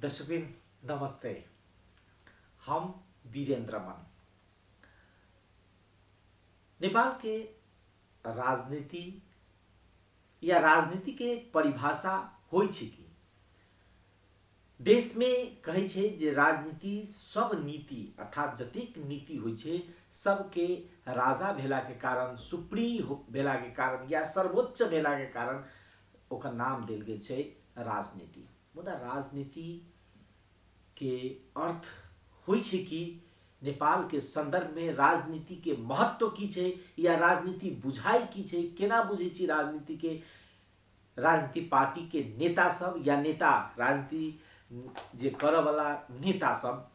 दर्शकबिन नमस्ते। हम वीरेंद्र मन। नेपाल के राजनीति या राजनीति के परिभाषा होइ छै कि देश में कहे छै जे राजनीति सब नीति अर्थात जतिक नीति होइ छै सबके राजा भेला के कारण सुप्रीम भेला के कारण या सर्वोच्च भेला के कारण ओकर नाम देल गेल छै राजनीति। मुदा राजनीति के अर्थ होइ छै कि नेपाल के संदर्भ में राजनीति के महत्व की छै या राजनीति बुझाई की छै, केना बुझै छी राजनीति के। राजनीति पार्टी के नेता सब या नेता राजनीति जे करऽ वाला नेता सब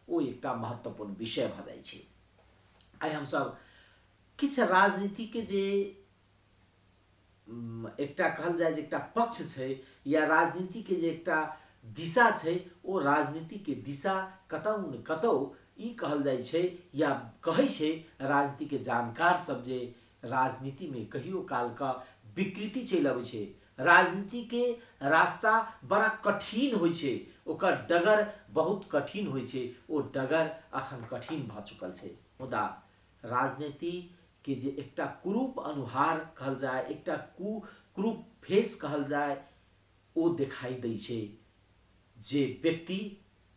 ओ एकटा महत्वपूर्ण विषय भ जाइ छै। आइ हम सब किछ राजनीति के जे एकटा कहल जाय जे एकटा पक्ष छै या राजनीति के जे एकटा दिशा छै ओ राजनीति के दिशा कतौ न कतौ ई कहल जाय छै या कहै छै राजनीति के जानकार सब जे राजनीति में कहियो काल का विकृति चलि अबै छै। राजनीति के रास्ता बड़ा कठिन होइ छै, ओकर डगर बहुत कठिन होइ छै, ओ डगर अखन कठिन भ चुकल छै। मुदा राजनीति के जे एकटा कुरूप अनुहार कहल जाय, एकटा कुरूप फेस कहल जाय, ओ दिखाई दै छै जे व्यक्ति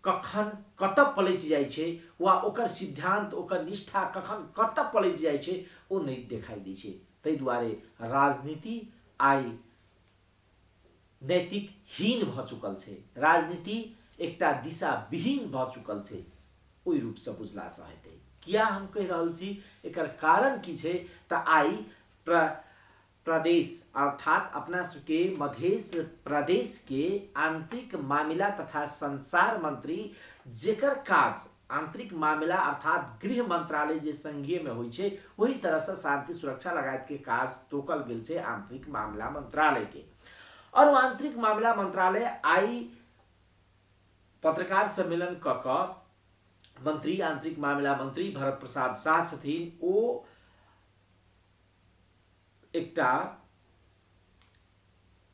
कखन कतऽ पलट जाइ छै वा ओकर सिद्धांत ओकर निष्ठा कखन कतऽ पलट जाइ छै ओ नहीं दिखाई दै छै। तै दुआरे राजनीति आइ नैतिक हीन भ चुकल छै, राजनीति एकटा दिशा विहीन भ चुकल छै। ओइ रूप से बुझला से हेतै। किया हम कहि रहल छी, एकर कारण की छै त आइ प्रदेश अर्थात अपना सबके मध्य प्रदेश के आंतरिक मामला तथा संचार मंत्री जेकर काज आंतरिक मामला अर्थात गृह मंत्रालय जे संघीय में होइ छै वही तरह से शांति सुरक्षा लगायत के काज तोकल गेल छै आंतरिक मामला मंत्रालय के। और वो आंतरिक मामला मंत्रालय आई पत्रकार सम्मेलन क मंत्री आंतरिक मामला मंत्री भरत प्रसाद शाह छथिन ओ एकटा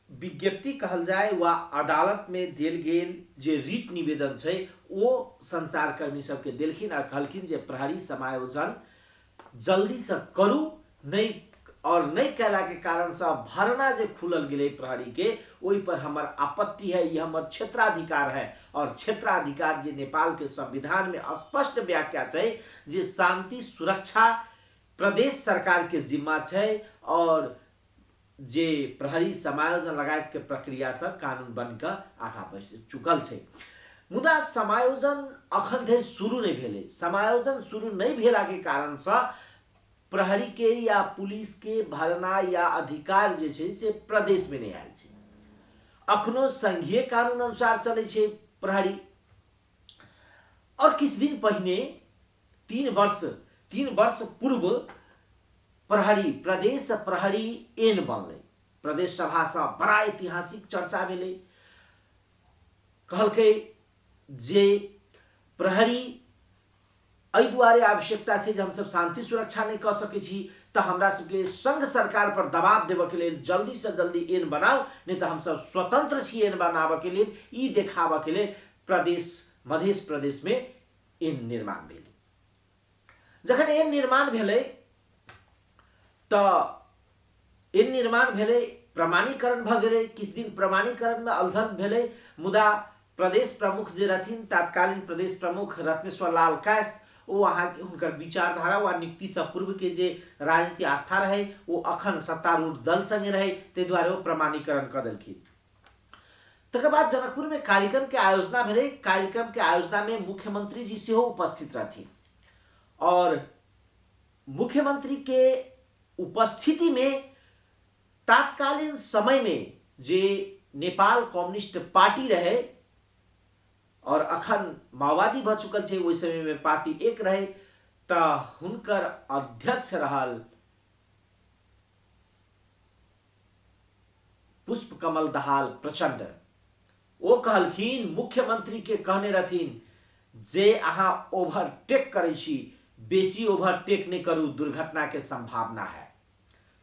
विज्ञप्ति कहल जाय वा अदालत में देल गेल जे रीट निवेदन छै ओ संचारकर्मी सबके देलखिन और कहलखिन जे प्रहरी समायोजन जल्दी से करू, नहीं और नहीं कैला के कारण से भरना जे खुलल गेले प्रहरी के ओई पर हमर आपत्ति है, ये हमर क्षेत्राधिकार है। और क्षेत्राधिकार जे नेपाल के संविधान में स्पष्ट व्याख्या छै जे शांति सुरक्षा प्रदेश सरकार के जिम्मा छै और जे प्रहरी समायोजन लगायत के प्रक्रिया सब कानून बनकर आगा बढ़ चुकल छै। मुदा समायोजन अखन धरि शुरू नहीं भेले। समायोजन शुरू नहीं भेला के कारण से प्रहरी के या पुलिस के भरना या अधिकार जे छै से प्रदेश में नहीं आयल छै। अखनो संघीय कानून अनुसार चले छै प्रहरी। और किछ दिन पहिने 3 वर्ष पूर्व प्रहरी प्रदेश प्रहरी एन बनले। प्रदेश सभा से बड़ा ऐतिहासिक चर्चा भेले। कहलकै जे प्रहरी एहि दुआरे आवश्यकता छै जे हम सब शांति सुरक्षा नहीं कर सकै छी त हमरा सबके संघ सरकार पर दबाव देबे के लेल जल्दी से जल्दी एन बनाओ, नहीं तो हम सब स्वतंत्र छी एन बनाबे के लेल ई देखाबे के लेल मध्य प्रदेश में एन निर्माण भेल। जखन एन निर्माण भेलै त एन निर्माण भेलै, प्रमाणीकरण भ गेलै। किछ दिन प्रमाणीकरण में अलझन भेलै। मुदा प्रदेश प्रमुख जे रहथिन तत्कालीन प्रदेश प्रमुख रत्नेश्वर लाल कायस्थ ओ वहां के हुनकर विचारधारा वा नियुक्ति से पूर्व के जे राजनीति आस्था रहे वो अखन सत्तारूढ़ दल संगे रहे, ते द्वारे वो प्रमाणीकरण कर देलखिन। तकर बाद जनकपुर में कार्यक्रम के आयोजना भेलै। कार्यक्रम के आयोजना में मुख्यमंत्री जी सेहो उपस्थित रहथिन और मुख्यमंत्री के उपस्थिति में तत्कालीन समय में जे नेपाल कम्युनिस्ट पार्टी रहे और अखन माओवादी भ चुकल छै, ओहि समय में पार्टी एक रहे त हुनकर अध्यक्ष रहल पुष्प कमल दाहाल प्रचंड। ओ कहलखिन मुख्यमंत्री के कहने रहथिन जे अहाँ ओवरटेक करै छी, बेसी ओवरटेक नहीं करू, दुर्घटना के संभावना है,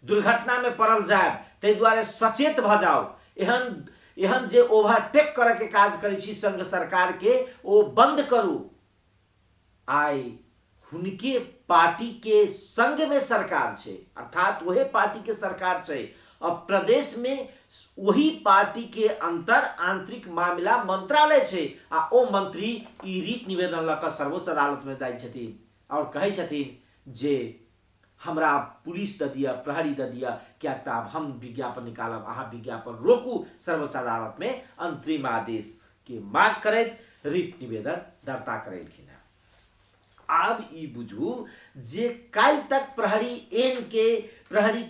दुर्घटना में पड़ल जाए, ते द्वारे सचेत भ जाओ। एहन एहन जे ओवरटेक करे के काज करे छी संघ सरकार के ओ बंद करू। आइ हुनके पार्टी के संग में सरकार छे, अर्थात वही पार्टी के सरकार छे। अब प्रदेश में वही पार्टी के अंतर आंतरिक मामला मंत्रालय छे आ ओ मंत्री ई रीट निवेदन लक सर्वोच्च अदालत में जाय छथिन और कहे छथिन जे हमरा पुलिस द दिया, प्रहरी द दिया, क्या तब हम विज्ञापन निकालब, अहाँ विज्ञापन रोकू। सर्वोच्च अदालत में अंतरिम आदेश के मांग करैत रीट निवेदन दर्ता करेलखिन। अब ई बुझू जे काल तक प्रहरी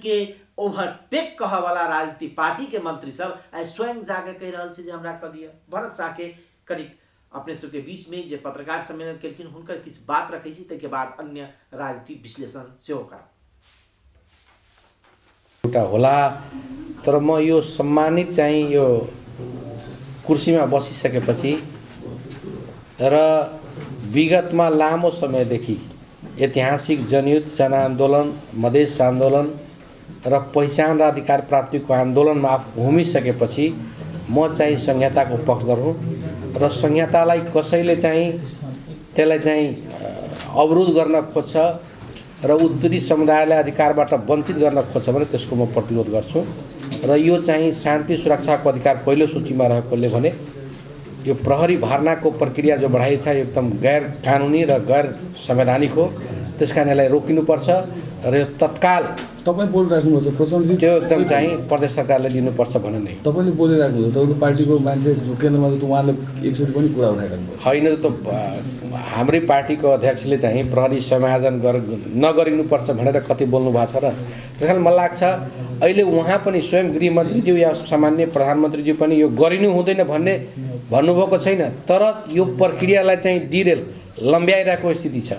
के ओवरटेक कह वाला राजनीतिक पार्टी के मंत्री सब स्वयं जाके कह रहा है हमरा कह दिया। भरत शाह के करीब अपने सबके बीच में जे पत्रकार सम्मेलन केलखिन हुनकर किछ बात रखै छी, तै के बाद अन्य राजनीतिक विश्लेषण सेहो करब। एउटा होला तर म यो सम्मानित चाहिँ यो कुर्सीमा बसिसकेपछि र विगतमा लामो समयदेखि ऐतिहासिक जनयुद्ध जनआन्दोलन, मधेस आन्दोलन र पहिचान र अधिकार प्राप्तिको आन्दोलनमा घुमिसकेपछि म चाहिँ संहिताको पक्षधर हुँ र संहितालाई कसैले चाहिँ त्यसलाई चाहिँ अवरोध गर्न खोज्छ र उत्पीडित समुदायलाई अधिकारबाट वञ्चित गर्न खोज्छ भने त्यसको म प्रतिरोध गर्छु। र यो चाहिँ शान्ति सुरक्षाको अधिकार पहिलो सूचीमा रहेकोले भने यो प्रहरी भर्नाको प्रक्रिया जो बढाइ छ एकदम गैर कानुनी र गैर संवैधानिक हो। त्यसकारण यसलाई रोकिनुपर्छ र यो तत्काल तपाईं बोलिराख्नुहुन्छ प्रचण्डजी, त्यो एकदम चाहिँ प्रदेश सरकारले दिनुपर्छ भन्ने नै तपाईले बोलिराख्नुहुन्छ। तपाईको पार्टीको मान्छे केन्द्रमा त उहाँले एकचोटि पनि कुरा उठाइरहनु होइन। त हाम्रै पार्टीको अध्यक्षले चाहिँ प्रहरी समायोजन नगरिनुपर्छ भनेर कति बोल्नु भएको छ र त्यसकारण मलाई लाग्छ अहिले उहाँ पनि स्वयं गृहमन्त्रीज्यू या सामान्य प्रधानमन्त्रीज्यू पनि यो गरिनु हुँदैन भन्ने भन्नुभएको छैन, तर यो प्रक्रियालाई चाहिँ डिरेल लम्ब्याइरहेको स्थिति छ।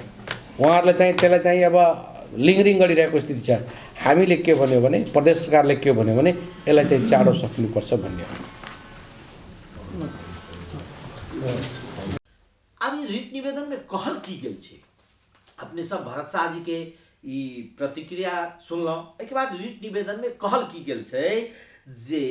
उहाँहरूले चाहिँ त्यसलाई चाहिँ अब लिङरिङ गरिरहेको स्थिति छ। हामीले के भन्यो भने प्रदेश सरकारले के भन्यो भने यसलाई चाहिँ चाँडो सकिनुपर्छ भन्ने हो। अब ये रीट निवेदन में कहल की गई छे, अपने सब भरत शाह जी के ई प्रतिक्रिया सुनलौं। एक बाद रीट निवेदन में कहल की गई छे जे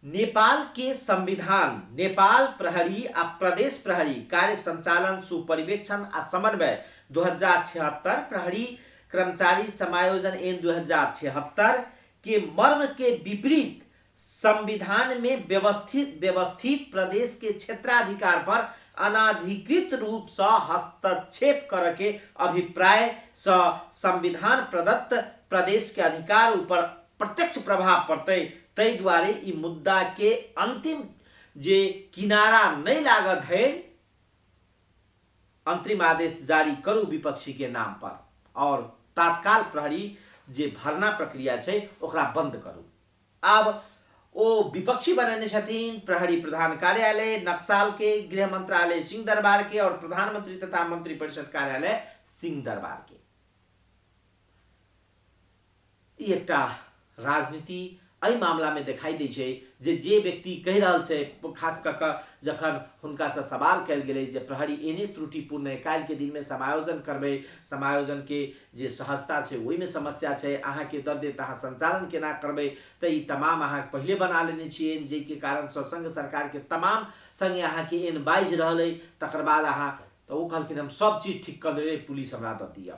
नेपाल के संविधान, नेपाल प्रहरी आ प्रदेश प्रहरी कार्य संचालन सुपरिवेक्षण आ समन्वय 2076, प्रहरी कर्मचारी समायोजन ऐन 2076 के मर्म के विपरीत संविधान में व्यवस्थित प्रदेश के क्षेत्राधिकार पर अनाधिकृत रूप से हस्तक्षेप करके अभिप्राय से संविधान प्रदत्त प्रदेश के अधिकार ऊपर प्रत्यक्ष प्रभाव पड़ते, तै द्वारे ई मुद्दा के अंतिम जे किनारा नहीं लागत है अंतरिम आदेश जारी करू विपक्षी के नाम पर और तत्काल प्रहरी जे भरना प्रक्रिया छे ओकरा बंद करू। अब ओ विपक्षी बनेने छथिन प्रहरी प्रधान कार्यालय नक्साल के, गृह मंत्रालय सिंह दरबार के और प्रधानमंत्री तथा मंत्री परिषद कार्यालय सिंह दरबार के। एकटा राजनीति एहि मामला में दिखाई दै छै जे व्यक्ति कहि रहल छै, खास कऽ कऽ जखन हुनका से सवाल कयल गेलै जे प्रहरी एने त्रुटिपूर्ण है, काल्हि के दिन में समायोजन करबै, समायोजन के जे सहजता छै ओहि में समस्या छै, अहाँ के दर देत अहाँ संचालन केना करबै, तऽ ई तमाम अहाँ पहिले बना लेने छियै जे के कारण संघ सरकार के तमाम संगे अहाँ के एन बाइज रहलै। तकर बाद अहाँ तऽ ओ कहलखिन हम सब चीज ठीक कर देबै, पुलिस हमरा दऽ दिअ।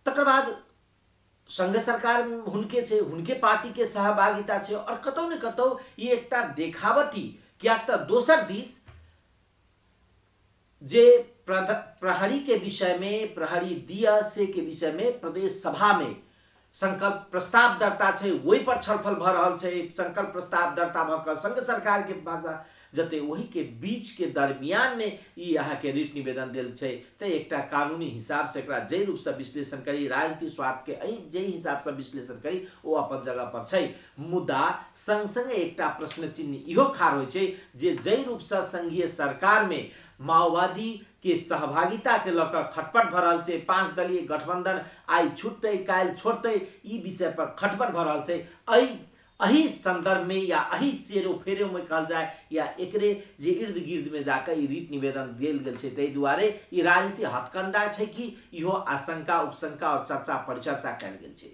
तकर बाद संघ सरकार हुनके छे, हुनके पार्टी के सहभागिता छे और कतौ न कतौ ये एकटा देखावटी क्या दोसर दिस जे प्रहरी के विषय में, प्रहरी दिया से के विषय में प्रदेश सभा में संकल्प प्रस्ताव दर्ता छे, वही पर छलफल भ रहल छे। संकल्प प्रस्ताव दर्ता भ क संघ सरकार के भाषा जते वही के बीच के दरमियान में ई अहाँ के रीट निवेदन देल छे, ते एकटा कानूनी हिसाब से एकरा जे रूप से विश्लेषण करी, राजनीतिक स्वार्थ के जे हिसाब से विश्लेषण करी वो अपन जगह पर छे। मुद्दा संग संग एकटा प्रश्न चिन्ह इहो खाड़ होय छे जे रूप से संघीय सरकार में माओवादी के सहभागिता के लकर खटपट भ रहल छे, 5 दलीय गठबंधन आई छूटते काल छोड़ते, ई विषय पर खटपट भ रहल छे। अही संदर्भ में या अही सेरो फेरो में कहल जाए या एकरे जे इर्द गिर्द में जाकर रीट निवेदन देल गेल छे, तै दुआरे ई राजनीति हथकंडा छे कि इहो आशंका उपशंका और चर्चा परिचर्चा कयल गेल छे।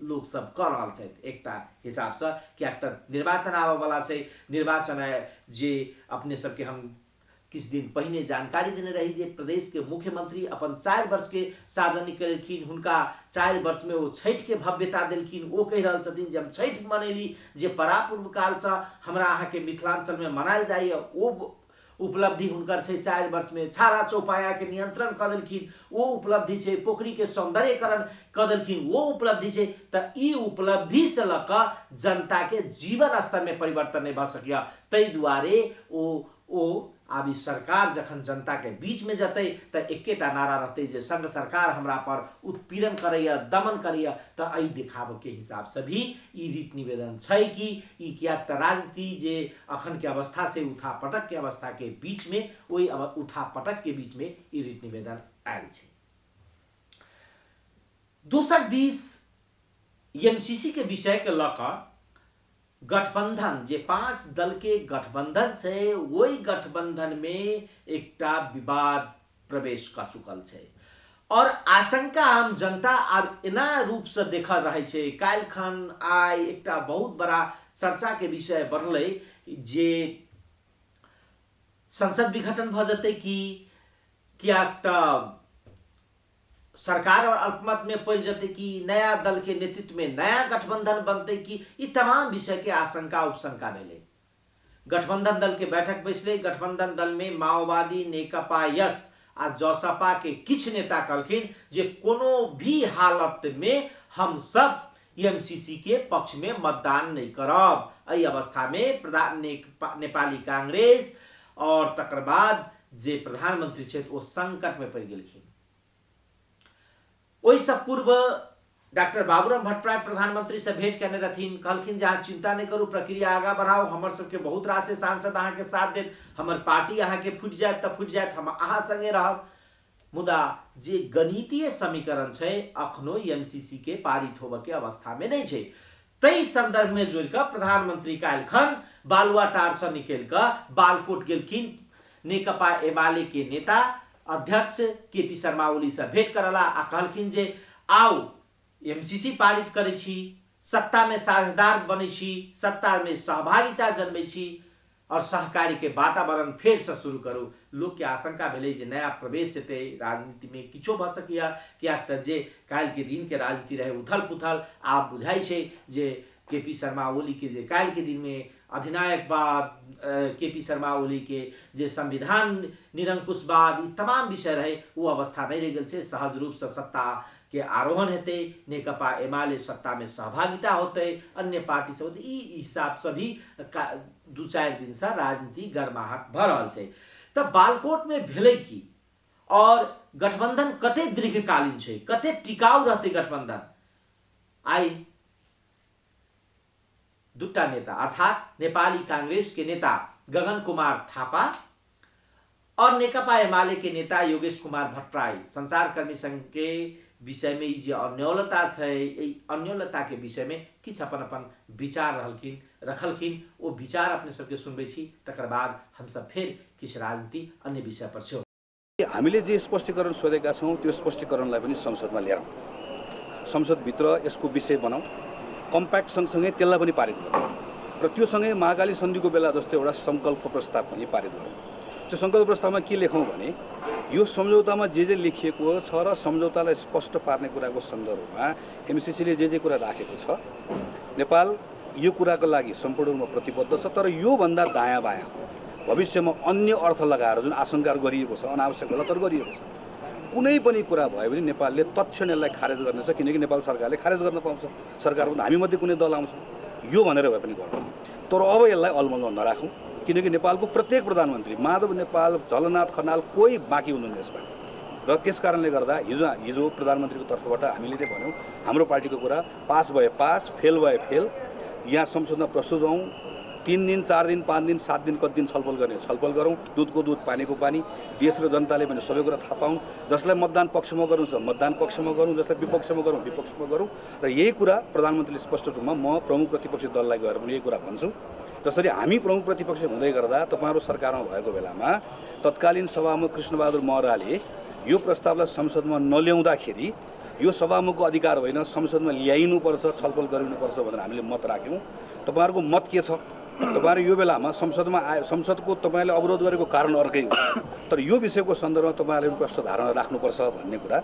लोग सब कर रहल छथि एकटा हिसाब से, कियाक त निर्वाचन आबे वाला छै। निर्वाचन है जे अपने सबके हम किछ दिन पहिने जानकारी देने रही जे प्रदेश के मुख्यमंत्री अपन 4 वर्ष के सार्वजनिक करेलखिन, हुनका 4 वर्ष में वो छठ के भव्यता देलखिन। वो कह रहल छथिन जे हम छठ मनैली जे परापूर्व काल से हमरा अहाँ के मिथिलांचल में मनायल जाइए, वो उपलब्धि हुनकर छै। 4 वर्ष में छारा चौपाया के नियंत्रण कर देलखिन, वो उपलब्धि छै। पोखरी के सौंदर्यकरण कर देलखिन, वो उपलब्धि छै। त ई उपलब्धि से लक जनता के जीवन स्तर में परिवर्तन नहीं भ सकिया। तै दुआरे ओ आब सरकार जखन जनता के बीच में जतै त एकेटा नारा रहतै जे संघ सरकार हमरा पर उत्पीड़न करैया, दमन करैया। त एहि देखाब के हिसाब से भी ई रीट निवेदन छै कि ई कियाक त राजनीति जे अखन के अवस्था छै, उठा पटक के अवस्था के बीच में, ओहि उठा पटक के बीच में ई रीट निवेदन आयल छै। दोसर दिस एमसीसी के विषय के लक गठबंधन जे 5 दल के गठबंधन छै, वही गठबंधन में एकटा विवाद प्रवेश कर चुकल छै और आशंका आम जनता अब एना रूप से देख रहे छै। काल खन आइ एकटा बहुत बड़ा चर्चा के विषय बनलै जे संसद विघटन भ जतै कि कियाक त सरकार और अल्पमत में पड़ जाते कि नया दल के नेतृत्व में नया गठबंधन बनते कि ये तमाम विषय के आशंका उपशंका भेले। गठबंधन दल के बैठक बैसले। गठबंधन दल में माओवादी, नेकपा यस आ जसपा के किछ नेता कहलखिन जे कोनो भी हालत में हम सब एमसीसी के पक्ष में मतदान नहीं करब। एहि अवस्था में नेपाली कांग्रेस और तकर बाद जे प्रधानमंत्री छथि ओ संकट में पड़ गेलखिन। ओहि सब पूर्व डॉक्टर बाबूराम भट्टराय प्रधानमंत्री से भेंट करने रहथिन, कहलखिन जे अहाँ चिंता नहीं करू, प्रक्रिया आगा बढ़ाओ, हमर सबके बहुत रास सांसद अहाँ के साथ देत, हमर पार्टी अहाँ के फुट जायत त फुट जायत, हम अहाँ संगे रहब। मुदा जे गणितीय समीकरण छै अखनो एमसीसी के पारित होबे के अवस्था में नहीं छै। तै संदर्भ में जोड़ कर प्रधानमंत्री काल्खन बालुआटार से निकल कर बालकोट गेलखिन। नेकपा एमाले के नेता अध्यक्ष केपी शर्मा ओली से भेंट करला आ कहलखिन जे आओ एमसीसी पारित करे छी, सत्ता में साझेदार बने छी, सत्ता में सहभागिता जन्मे छी और सहकारी के वातावरण फेर से शुरू करू। लोग के आशंका भेले जे नया प्रवेश हेतै राजनीति में, किछो भ सकैया कियाक त जे काल के दिन के राजनीति रहे उथल पुथल, आब बुझाई छै जे केपी शर्मा ओली के जे काल के दिन में अधिनायकवाद, केपी शर्मा ओली के जे संविधान निरंकुशवाद, ई तमाम विषय रहे वो अवस्था नहीं रह गेल छै। सहज रूप से सत्ता के आरोहण हेतै, नेकपा एमाले सत्ता में सहभागिता होते, अन्य पार्टी से होते। ई हिसाब से भी 2-4 दिन से राजनीति गरमाहट भ रहल छै। त बालकोट में भेलै की और गठबंधन कते दीर्घकालीन छै, कते टिकाऊ रहते गठबंधन। आई दुटा नेता अर्थात नेपाली कांग्रेस के नेता गगन कुमार थापा और नेकपा एमाले के नेता योगेश कुमार भट्टराय संचारकर्मी संघ के विषय में जे अन्योलता है, अन्योलता के विषय में किछ अपन अपन विचार रखलखिन। वो विचार अपने सबके सुनबे छी, तकर बाद हम सब फिर किछ राजनीति अन्य विषय पर छौं। हामीले जे स्पष्टीकरण सोधेका छौं त्यो स्पष्टीकरणलाई पनि संसदमा ल्याऊ, संसदभित्र यसको विषय बनाऊ, कम्प्याक्ट सँगसँगै त्यसलाई पनि पारित गरौँ र त्यो सँगै महाकाली सन्धिको बेला जस्तो एउटा संकल्प प्रस्ताव पनि पारित गरौँ। त्यो संकल्प प्रस्तावमा के लेखौँ भने यो सम्झौतामा जे लेखिएको छ र सम्झौतालाई स्पष्ट पार्ने कुराको सन्दर्भमा एमसीसीले जे कुरा राखेको छ, नेपाल यो कुराको लागि सम्पूर्ण रूपमा प्रतिबद्ध छ। तर योभन्दा दायाँ बायाँ भविष्यमा अन्य अर्थ लगाएर जुन आशंका गरिएको छ, अनावश्यक गलतहरू गरिएको छ, कुनै पनि कुरा भयो भने नेपालले तत्क्षण यसलाई खारेज गर्नेछ, किनकि नेपाल सरकारले खारेज गर्न पाउँछ। सरकारमा हामीमध्ये कुनै दल आउँछ यो भनेर भए पनि गरौँ, तर अब यसलाई अलमलमा नराखौँ, किनकि नेपालको प्रत्येक प्रधानमन्त्री माधव नेपाल, झलनाथ खनाल कोही बाँकी हुनुहुन्न यसमा। र त्यस कारणले गर्दा हिजो प्रधानमन्त्रीको तर्फबाट हामीले नै भन्यौँ हाम्रो पार्टीको कुरा पास भए पास, फेल भए फेल, यहाँ संसदमा प्रस्तुत हौँ। 3 दिन, 4 दिन, 5 दिन, 7 दिन कति दिन छलफल गर्ने छलफल गरौँ, दुधको दुध पानीको पानी। देश र जनताले पनि सबै कुरा थाहा पाउन्। जसलाई मतदान पक्षमा गर्नु छ मतदान पक्षमा गरौँ, जसलाई विपक्षमा गरौँ विपक्षमा गरौँ। र यही कुरा प्रधानमन्त्रीले स्पष्ट रूपमा म प्रमुख प्रतिपक्षी दललाई गएर पनि यही कुरा भन्छु। जसरी हामी प्रमुख प्रतिपक्ष हुँदै गर्दा तपाईहरु सरकारमा भएको बेलामा तत्कालीन सभामुख कृष्णबहादुर महराले यो प्रस्तावलाई संसदमा नल्याउँदाखेरि यो सभामुखको अधिकार होइन, संसदमा ल्याइनुपर्छ, छलफल गरिनुपर्छ भनेर हामीले मत राख्यौँ। तपाईँहरूको मत के छ? तपाईँहरू यो बेलामा संसदमा संसदको तपाईँले अवरोध गरेको कारण अर्कै हो, तर यो विषयको सन्दर्भमा तपाईँहरूले स्पष्ट धारणा राख्नुपर्छ भन्ने कुरा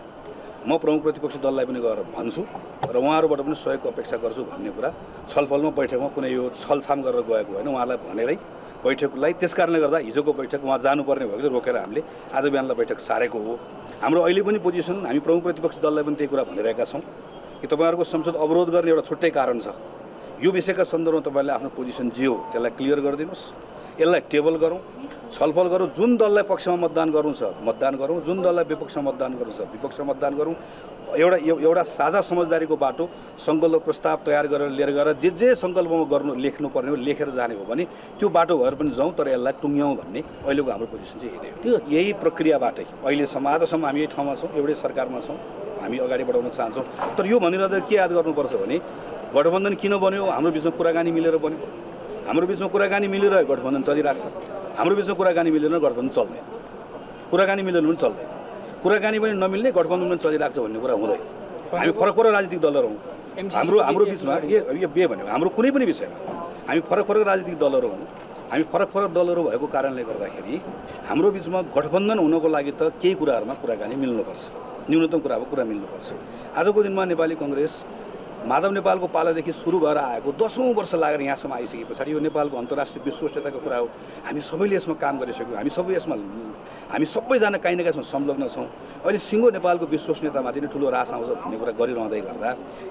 म प्रमुख प्रतिपक्षी दललाई पनि गएर भन्छु र उहाँहरूबाट पनि सहयोगको अपेक्षा गर्छु भन्ने कुरा छलफलमा बैठकमा कुनै यो छलछाम गरेर गएको होइन, उहाँलाई भनेरै बैठकलाई त्यस कारणले गर्दा हिजोको बैठक उहाँ जानुपर्ने भएको रोकेर हामीले आज बिहानलाई बैठक सारेको हो। हाम्रो अहिले पनि पोजिसन हामी प्रमुख प्रतिपक्षी दललाई पनि त्यही कुरा भनिरहेका छौँ कि तपाईँहरूको संसद अवरोध गर्ने एउटा छुट्टै कारण छ। यो विषयका सन्दर्भमा तपाईँले आफ्नो पोजिसन जे हो त्यसलाई क्लियर गरिदिनुहोस्, यसलाई टेबल गरौँ, छलफल गरौँ। जुन दललाई पक्षमा मतदान गर्नु छ मतदान गरौँ, जुन दललाई विपक्षमा मतदान गर्नु छ विपक्षमा मतदान गरौँ। एउटा साझा समझदारीको बाटो सङ्कल्प प्रस्ताव तयार गरेर लिएर गएर जे सङ्कल्पमा गर्नु लेख्नुपर्ने हो लेखेर जाने हो भने त्यो बाटो भएर पनि जाउँ, तर यसलाई टुङ्ग्याउँ भन्ने अहिलेको हाम्रो पोजिसन चाहिँ यही हो। यही प्रक्रियाबाटै अहिलेसम्म आजसम्म हामी यही ठाउँमा छौँ, एउटै सरकारमा छौँ, हामी अगाडि बढाउन चाहन्छौँ। तर यो भनिरहँदा के याद गर्नुपर्छ भने गठबन्धन किन बन्यो? हाम्रो बिचमा कुराकानी मिलेर बन्यो। हाम्रो बिचमा कुराकानी मिलिरह्यो गठबन्धन चलिरहेको छ। हाम्रो बिचमा कुराकानी मिलेन गठबन्धन चल्दैन, कुराकानी मिलेन पनि चल्दैन, कुराकानी पनि नमिल्ने गठबन्धन पनि चलिरहेको छ भन्ने कुरा हुँदैन। हामी फरक फरक राजनीतिक दलहरू हौँ, हाम्रो बिचमा यो भनेको हाम्रो कुनै पनि विषयमा हामी फरक फरक राजनीतिक दलहरू हौँ। हामी फरक फरक दलहरू भएको कारणले गर्दाखेरि हाम्रो बिचमा गठबन्धन हुनको लागि त केही कुराहरूमा कुराकानी मिल्नुपर्छ, न्यूनतम कुरामा कुरा मिल्नुपर्छ। आजको दिनमा नेपाली कङ्ग्रेस माधव नेपालको पालादेखि सुरु भएर आएको 10औं वर्ष लागेर यहाँसम्म आइसके पछाडि यो नेपालको अन्तर्राष्ट्रिय विश्वस्तरको कुरा हो। हामी सबैले यसमा काम गरिसक्यौँ, हामी सबैजना काहीँ न काहीँ संलग्न छौँ। अहिले सिङ्गो नेपालको विश्वसनीयतामाथि नै ठुलो रास आउँछ भन्ने कुरा गरिरहँदै गर्दा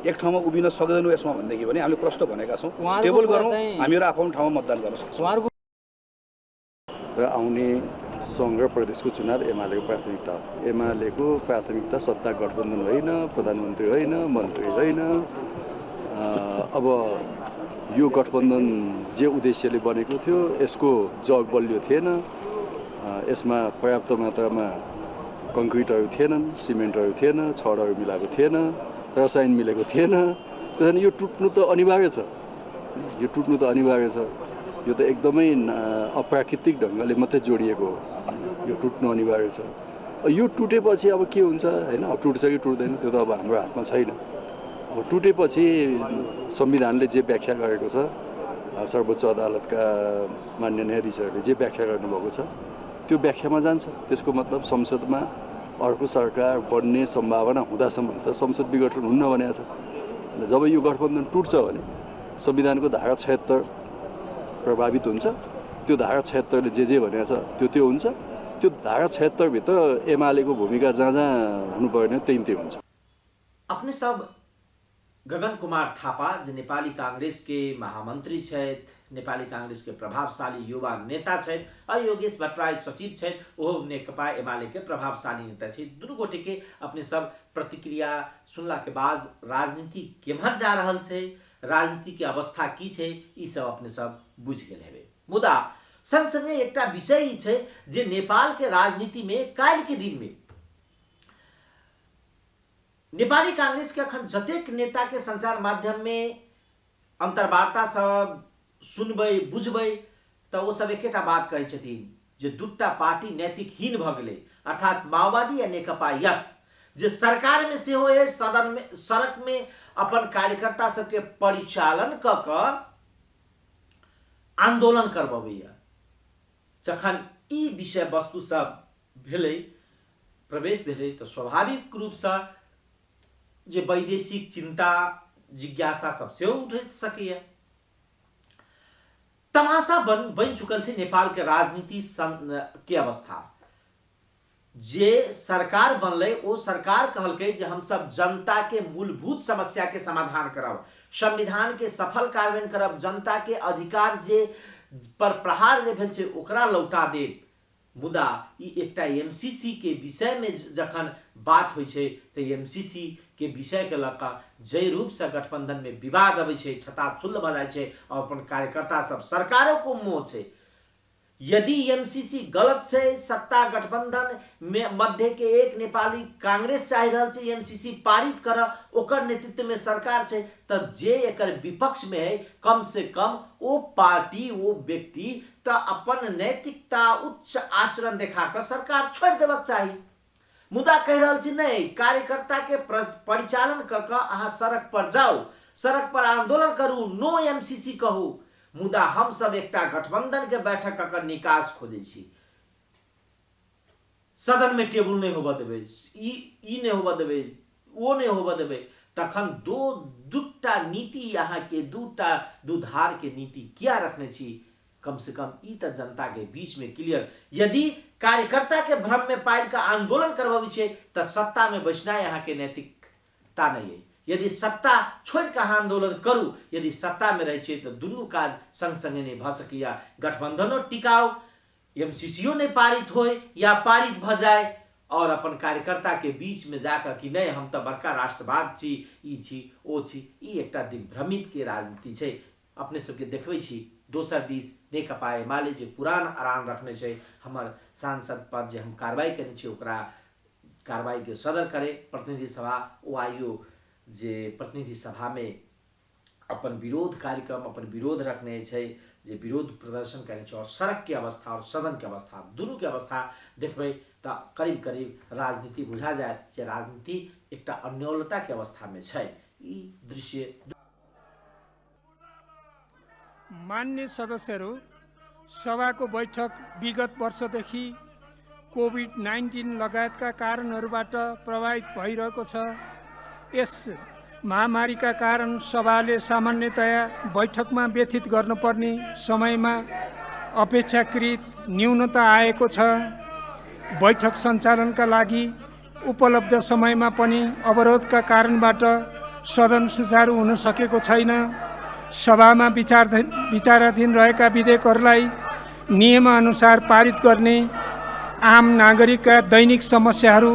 एक ठाउँमा उभिन सक्दैनौँ यसमा भनेदेखि भने हामीले प्रश्न भनेका छौँ, टेबल गरौँ, हामीहरू आफ्नो ठाउँमा मतदान गर्न सक्छौँ। र आउने सङ्घ र प्रदेशको चुनाव एमालेको प्राथमिकता हो। एमालेको प्राथमिकता सत्ता गठबन्धन होइन, प्रधानमन्त्री होइन, मन्त्री होइन। अब यो गठबन्धन जे उद्देश्यले बनेको थियो यसको जग बलियो थिएन, यसमा पर्याप्त मात्रामा कङ्क्रिटहरू थिएनन्, सिमेन्टहरू थिएन, छडहरू मिलाएको थिएन, रसायन मिलेको थिएन। त्यसैले यो टुट्नु त अनिवार्य छ, यो टुट्नु त अनिवार्य छ। यो त एकदमै अप्राकृतिक ढङ्गले मात्रै जोडिएको हो, यो टुट्नु अनिवार्य छ। यो टुटेपछि अब के हुन्छ होइन, अब टुट्छ कि टुट्दैन त्यो त अब हाम्रो हातमा छैन। अब टुटेपछि संविधानले जे व्याख्या गरेको छ, सर्वोच्च अदालतका मान्य न्यायाधीशहरूले जे व्याख्या गर्नुभएको छ त्यो व्याख्यामा जान्छ। त्यसको मतलब संसदमा अर्को सरकार बन्ने सम्भावना हुँदासम्म त संसद विघटन हुन्न भनेको छ। जब यो गठबन्धन टुट्छ भने संविधानको धारा 76 प्रभावित हुन्छ। त्यो धारा 76ले जे भनेको छ त्यो हुन्छ। त्यो धारा 76 भित्र एमालेको भूमिका जहाँ हुनुपर्ने त्यही हुन्छ। अपने सब गगन कुमार थापा जो नेपाली कांग्रेस के महामंत्री छथि, नेपाली कांग्रेस के प्रभावशाली युवा नेता छथि, और योगेश भट्टराई सचिव छथि, ओहो नेकपा एमाले के प्रभावशाली नेता छथि। दुनू गोटे के अपने सब प्रतिक्रिया सुनला के बाद राजनीति केम्हर जा रहल छै, राजनीति के अवस्था की छै, ई सब अपने सब बुझ गेल हेबे। मुदा संग संगे एकटा विषय ई छै जे नेपाल के राजनीति में काल्हि के दिन में नेपाली कांग्रेस के अखन जतेक नेता के संचार माध्यम में अंतर्वार्ता सब सुनबै बुझबै त ओ सब एकेटा बात कहै छथिन जे दूटा पार्टी नैतिकहीन भ गेलै, अर्थात माओवादी या नेकपा यस जे सरकार में से हो सदन में सड़क में अपन कार्यकर्ता सबके परिचालन क आंदोलन करबैया। जखन ई विषय वस्तु सब भेलै, प्रवेश भेलै तो स्वाभाविक रूप से जे वैदेशिक चिंता जिज्ञासा सब से उठ सकैया। तमाशा बन चुकल छै नेपाल के राजनीति के अवस्था। जे सरकार बनलै ओ सरकार कहलकै जे हम सब जनता के मूलभूत समस्या के समाधान करब, संविधान के सफल कार्यान्वयन करब, जनता के अधिकार जे पर प्रहार जे भेल छै ओकरा लौटा देब। मुदा ई एकटा एमसीसी के विषय में जखन बात होइ छै त एमसीसी के विषय के लका जय रूप से गठबंधन में विवाद अबै छै, छताछुल्ल भ जाइ छै और अपन कार्यकर्ता सब सरकारों को मोह छै। यदि एमसीसी गलत छै, सत्ता गठबंधन में मध्य के एक नेपाली कांग्रेस चाहि रहल छै एमसीसी पारित कर, ओकर नेतृत्व में सरकार छै, त जे एकर विपक्ष में है कम से कम ओ पार्टी ओ व्यक्ति त अपन नैतिकता उच्च आचरण देखा कर सरकार छोड़ देबक चाही। मुदा कह रहल छी नहीं, कार्यकर्ता के परिचालन कर अहाँ सड़क पर जाओ, सड़क पर आंदोलन करू, नो एमसीसी कहू। मुदा हम सब एकटा गठबंधन के बैठक कर निकास खोजे छी। सदन में टेबुल नहीं होबा देबे, ई नहीं होबा देबे, वो नहीं होबा देबे, तखन दूटा नीति यहाँ के दुधार के नीति क्या रखने छी। कम से कम ई त जनता के बीच में क्लियर। यदि कार्यकर्ता के भ्रम में पाइल का आंदोलन करवाबी छे त सत्ता में बैठना यहाँ के नैतिकता नहीं है। यदि सत्ता छोड़ के आंदोलन करू, यदि सत्ता में रहे छे तो दुनू काज संग संगे नहीं भ सकिया। गठबंधनो टिकाऊ, एमसीसीओ नहीं पारित होए या पारित भ जाए और अपन कार्यकर्ता के बीच में जाकर कि नहीं हम तो बड़का राष्ट्रवाद छी, ई छी ओ छी, ई एकटा दिग्भ्रमित के राजनीति छे। अपने सबके देखबै छी दोसर दिस नेकपा एमाले जे पुरान आराम रखने छे, हमर सांसद पर जे हम कार्रवाई करने छी ओकरा कार्रवाई के सदर करे प्रतिनिधि सभा ओआईओ जे प्रतिनिधि सभा में अपन विरोध कार्यक्रम अपन विरोध रखने छे, जे विरोध प्रदर्शन करने छे और सड़क के अवस्था और सदन के अवस्था दोनों के अवस्था देखबै त करीब करीब राजनीति बुझा जाए जे राजनीति एकटा अन्योलता के अवस्था में छे। ई दृश्य मान्य सदस्यहरू, सभाको बैठक विगत वर्षदेखि कोभिड-19 लगायतका कारणहरूबाट प्रभावित भइरहेको छ। यस महामारीका कारण सभाले सामान्यतया बैठकमा व्यथित गर्नुपर्ने समयमा अपेक्षाकृत न्यूनता आएको छ। बैठक सञ्चालनका लागि उपलब्ध समयमा पनि अवरोधका कारणबाट सदन सुचारू हुन सकेको छैन। सभामा विचाराधीन रहेका विधेयकहरूलाई नियमानुसार पारित गर्ने, आम नागरिकका दैनिक समस्याहरू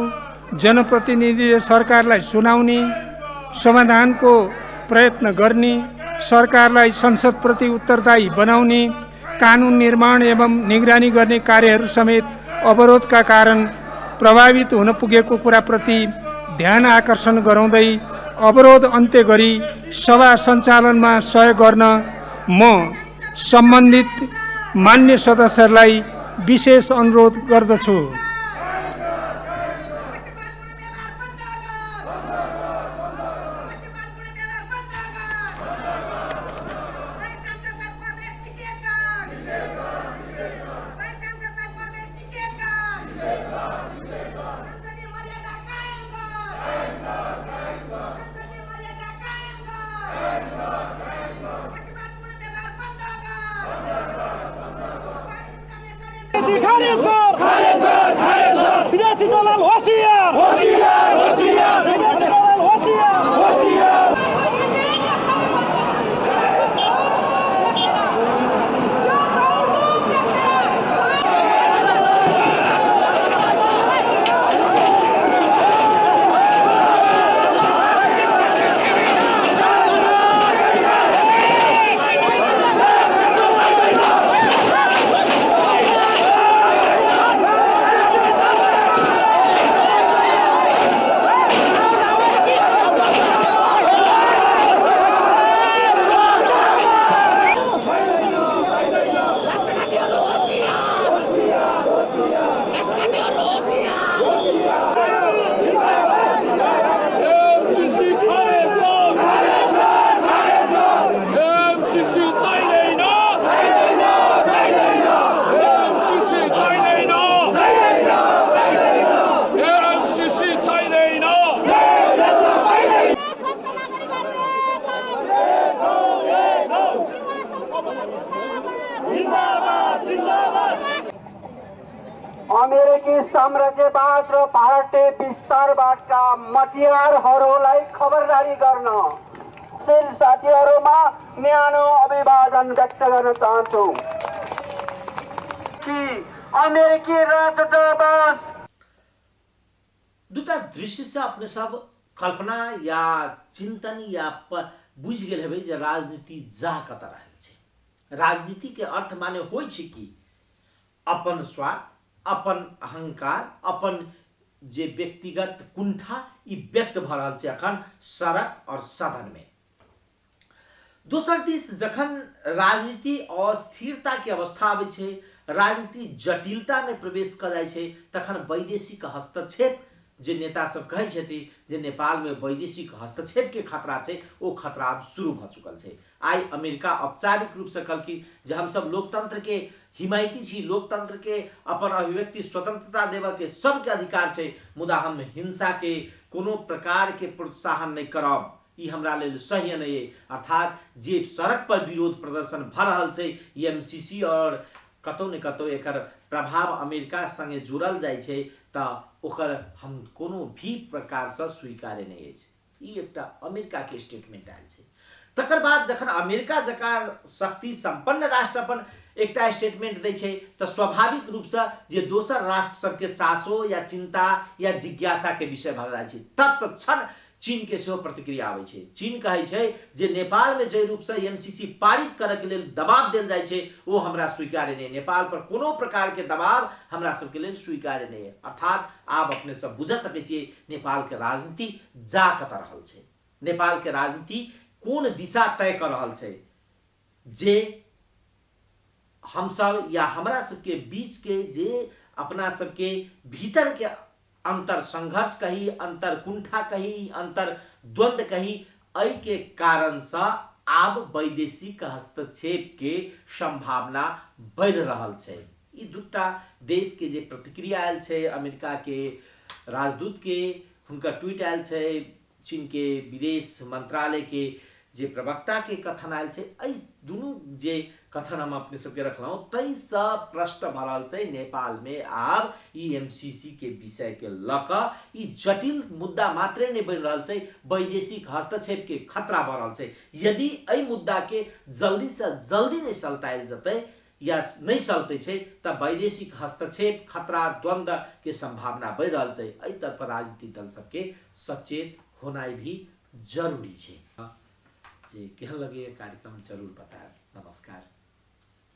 जनप्रतिनिधिले सरकारलाई सुनाउने, समाधानको प्रयत्न गर्ने, सरकारलाई संसदप्रति उत्तरदायी बनाउने, कानुन निर्माण एवं निगरानी गर्ने कार्यहरू समेत अवरोधका कारण प्रभावित हुन पुगेको कुराप्रति ध्यान आकर्षण गराउँदै अवरोध अन्त्य गरी सभा सञ्चालनमा सहयोग गर्न म सम्बन्धित मान्य सदस्यहरूलाई विशेष अनुरोध गर्दछु। विदेशी दलाल होशियार, होशियार, होशियार, विदेशी दलाल होशियार, होशियार। अमेरिकी साम्राज्यवाद र भारतीय विस्तारबाट मतियारहरूलाई खबरदारी गर्न सेल साथीहरूमा न्यानो अभिवादन व्यक्त गर्न चाहन्छु कि अमेरिकी राजदूतावास दुटा दृश्य से अपने सब कल्पना या चिंतन या बुझ गेल हेबै जे राजनीति जा कत रहल छै। राजनीति के अर्थ माने होइ छै कि अपन स्वार्थ, अपन अहंकार, अपन जे व्यक्तिगत कुंठा ई व्यक्त भ रहल छै अखन सड़क और सदन में। दोसर दिस जखन राजनीति अस्थिरता के अवस्था आबै छै, राजनीति जटिलता में प्रवेश कर जाय छै, तखन वैदेशिक हस्तक्षेप जे नेता सब कहै छथि जे नेपाल में वैदेशिक हस्तक्षेप के खतरा छै ओ खतरा अब शुरू भ चुकल छै। आई अमेरिका औपचारिक रूप से कहल कि जे हम सब लोकतंत्र के हिमायती छी, लोकतंत्र के अपन अभिव्यक्ति स्वतंत्रता देवा के सबके अधिकार छै, मुदा हम हिंसा के कोनो प्रकार के प्रोत्साहन नहीं करब, ई हमरा लेल सही नहीं है। अर्थात जे सड़क पर विरोध प्रदर्शन भ रहल छै एमसीसी और कतौ न कतौ एकर प्रभाव अमेरिका संगे जुड़ल जाइ छै त ओकर हम कोनो भी प्रकार से स्वीकार्य नहीं अछि। ई एकटा अमेरिका के स्टेटमेंट आयल छै। तकर बाद जखन अमेरिका जका शक्ति संपन्न राष्ट्र अपन एकटा स्टेटमेंट दै छै त स्वाभाविक रूप से जे दोसर राष्ट्र सबके चासो या चिंता या जिज्ञासा के विषय भ जाइ छै तत्क्षण चीन के सेहो प्रतिक्रिया आबै छै। चीन कहै छै जे नेपाल में जे रूप से एमसीसी पारित करे के लेल दबाव देल जाइ छै वो हमरा स्वीकार्य नहीं, नेपाल पर कोनो प्रकार के दबाव हमरा सबके लेल स्वीकार्य नहीं है। अर्थात आप अपने सब बुझ सकै छियै नेपाल के राजनीति जा कत रहल छै, नेपाल के राजनीति कोन दिशा तय कर रहल छै, जे हम सब या हमरा सबके बीच के जे अपना सबके भीतर के अंतर संघर्ष कही, अंतर कुंठा कही, अंतर द्वंद्व कही, ऐ के कारण से आब वैदेशिक हस्तक्षेप के संभावना बढ़ रहल छै। ई दूटा देश के जे प्रतिक्रिया आयल छै, अमेरिका के राजदूत के हुनका ट्वीट आयल छै, चीन के विदेश मंत्रालय के जे प्रवक्ता के कथन आयल छै, ऐ दुनू जे कथन हम अपने सबके रखलौं तै से प्रश्न भ रहल छै नेपाल में आब ई एमसीसी के विषय के लक ई जटिल मुद्दा मात्रे नहीं बन रहल छै, वैदेशिक हस्तक्षेप के खतरा बढ़ रहल छै। यदि ऐ मुद्दा के जल्दी से जल्दी नहीं सलटायल जतै या नहीं सलटै छै त वैदेशिक हस्तक्षेप खतरा द्वंद्व के संभावना बढ़ रहल छै। ऐ तरफ राजनीतिक दल सबके सचेत होनाइ भी जरूरी छै। जे केहन लगे कार्यक्रम जरूर बताएब। नमस्कार।